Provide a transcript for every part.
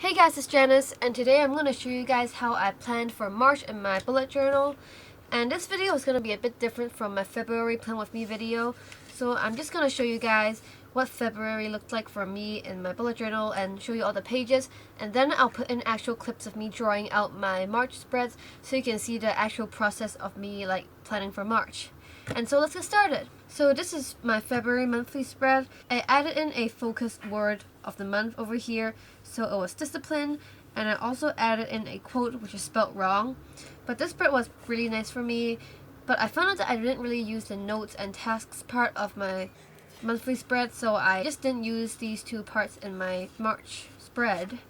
Hey guys, it's Janis, and today I'm going to show you guys how I planned for March in my bullet journal. And this video is going to be a bit different from my February plan with me video. So I'm just going to show you guys what February looked like for me in my bullet journal and show you all the pages. And then I'll put in actual clips of me drawing out my March spreads so you can see the actual process of me planning for March. And so let's get started. So this is my February monthly spread. I added in a focused word of the month over here, so it was discipline, and I also added in a quote which is spelled wrong. But this spread was really nice for me, but I found out that I didn't really use the notes and tasks part of my monthly spread, so I just didn't use these two parts in my March spread.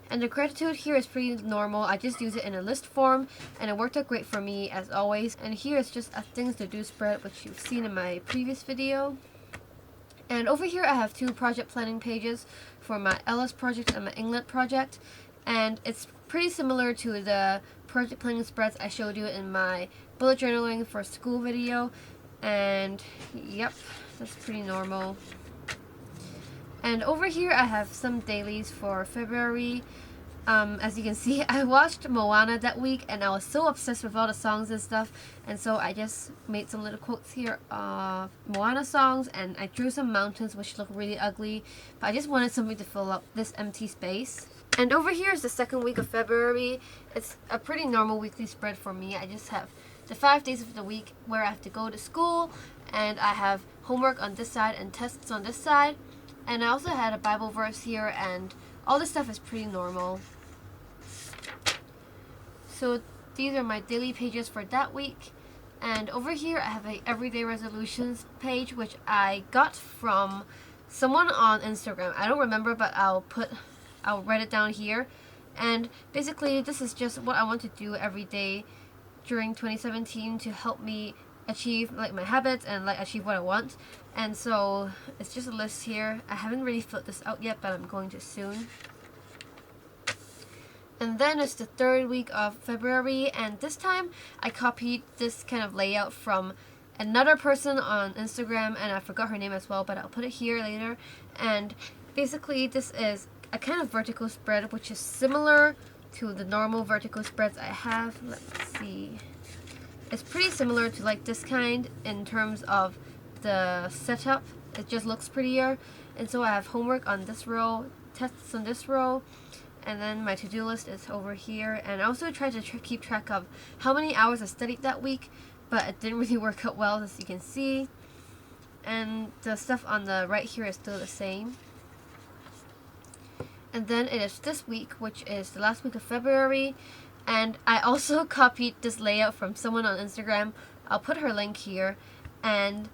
And the gratitude here is pretty normal. I just use it in a list form, and it worked out great for me as always. And here is just a things to do spread, which you've seen in my previous video. And over here I have two project planning pages for my Ellis project and my England project. And it's pretty similar to the project planning spreads I showed you in my bullet journaling for school video. And yep, that's pretty normal. And over here I have some dailies for February. As you can see, I watched Moana that week and I was so obsessed with all the songs and stuff, and so I just made some little quotes here of Moana songs, and I drew some mountains which look really ugly, but I just wanted something to fill up this empty space. And over here is the second week of February. It's a pretty normal weekly spread for me. I just have the 5 days of the week where I have to go to school, and I have homework on this side and tests on this side. And I also had a Bible verse here, and all this stuff is pretty normal. So these are my daily pages for that week. And over here I have a everyday resolutions page which I got from someone on Instagram. I don't remember, but I'll write it down here. And basically this is just what I want to do every day during 2017 to help me achieve my habits and achieve what I want. And so it's just a list here. I haven't really filled this out yet, but I'm going to soon. And then it's the third week of February, and this time I copied this kind of layout from another person on Instagram, and I forgot her name as well, but I'll put it here later. And basically this is a kind of vertical spread which is similar to the normal vertical spreads I have. Let's see. It's pretty similar to this kind in terms of the setup. It just looks prettier. And so I have homework on this row, tests on this row, and then my to-do list is over here. And I also tried to keep track of how many hours I studied that week, but it didn't really work out well, as you can see. And the stuff on the right here is still the same. And then it is this week, which is the last week of February. And I also copied this layout from someone on Instagram. I'll put her link here. And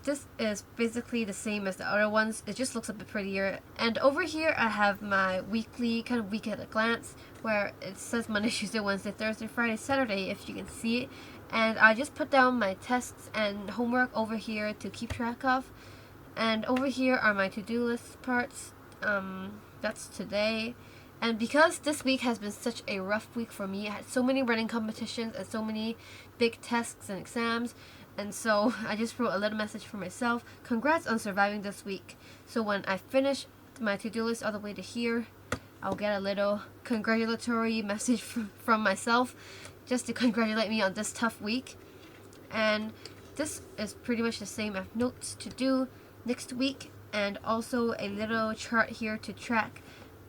this is basically the same as the other ones. It just looks a bit prettier. And over here I have my weekly, kind of week at a glance, where it says Monday, Tuesday, Wednesday, Thursday, Friday, Saturday, if you can see it. And I just put down my tests and homework over here to keep track of. And over here are my to-do list parts. That's today. And because this week has been such a rough week for me, I had so many running competitions and so many big tests and exams, and so I just wrote a little message for myself. Congrats on surviving this week. So when I finish my to-do list all the way to here, I'll get a little congratulatory message from myself just to congratulate me on this tough week. And this is pretty much the same. I have notes to do next week and also a little chart here to track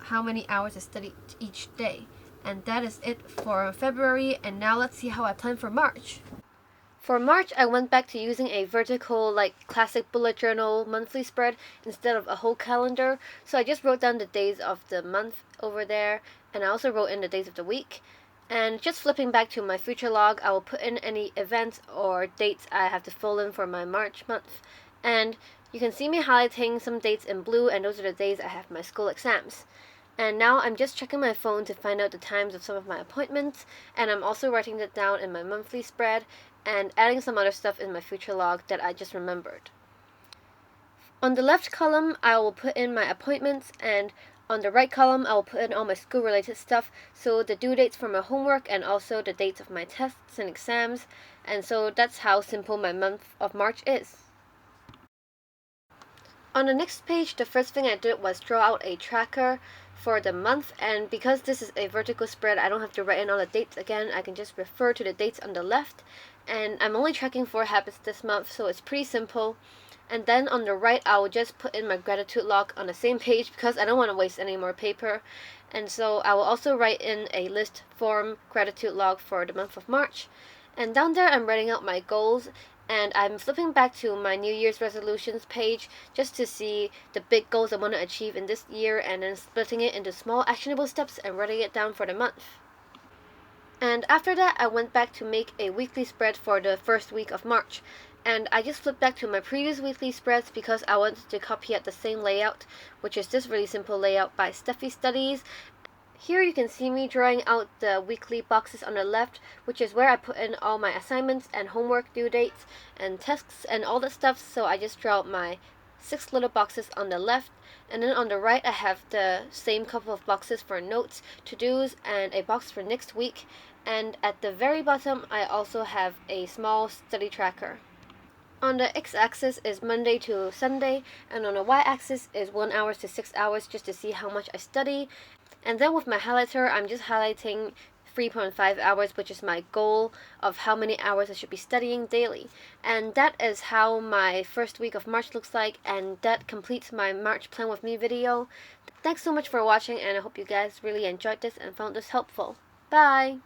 how many hours I studied each day. And that is it for February, and now let's see how I plan for March. For March, I went back to using a vertical, classic bullet journal monthly spread instead of a whole calendar. So I just wrote down the days of the month over there, and I also wrote in the days of the week. And just flipping back to my future log, I will put in any events or dates I have to fill in for my March month. And you can see me highlighting some dates in blue, and those are the days I have my school exams. And now I'm just checking my phone to find out the times of some of my appointments, and I'm also writing that down in my monthly spread and adding some other stuff in my future log that I just remembered. On the left column, I will put in my appointments, and on the right column, I will put in all my school-related stuff, so the due dates for my homework and also the dates of my tests and exams. And so that's how simple my month of March is. On the next page, the first thing I did was draw out a tracker for the month, and because this is a vertical spread, I don't have to write in all the dates again. I can just refer to the dates on the left, and I'm only tracking 4 habits this month, so it's pretty simple. And then on the right, I will just put in my gratitude log on the same page because I don't want to waste any more paper. And so I will also write in a list form gratitude log for the month of March. And down there, I'm writing out my goals, and I'm flipping back to my New Year's resolutions page just to see the big goals I want to achieve in this year, and then splitting it into small actionable steps and writing it down for the month. And after that, I went back to make a weekly spread for the first week of March. And I just flipped back to my previous weekly spreads because I wanted to copy at the same layout, which is this really simple layout by Steffi Studies. Here you can see me drawing out the weekly boxes on the left, which is where I put in all my assignments and homework due dates and tests and all that stuff. So I just draw out my 6 little boxes on the left, and then on the right I have the same couple of boxes for notes, to-dos, and a box for next week. And at the very bottom I also have a small study tracker. On the x-axis is Monday to Sunday, and on the y-axis is 1 hour to 6 hours, just to see how much I study. And then with my highlighter, I'm just highlighting 3.5 hours, which is my goal of how many hours I should be studying daily. And that is how my first week of March looks like, and that completes my March Plan With Me video. Thanks so much for watching, and I hope you guys really enjoyed this and found this helpful. Bye!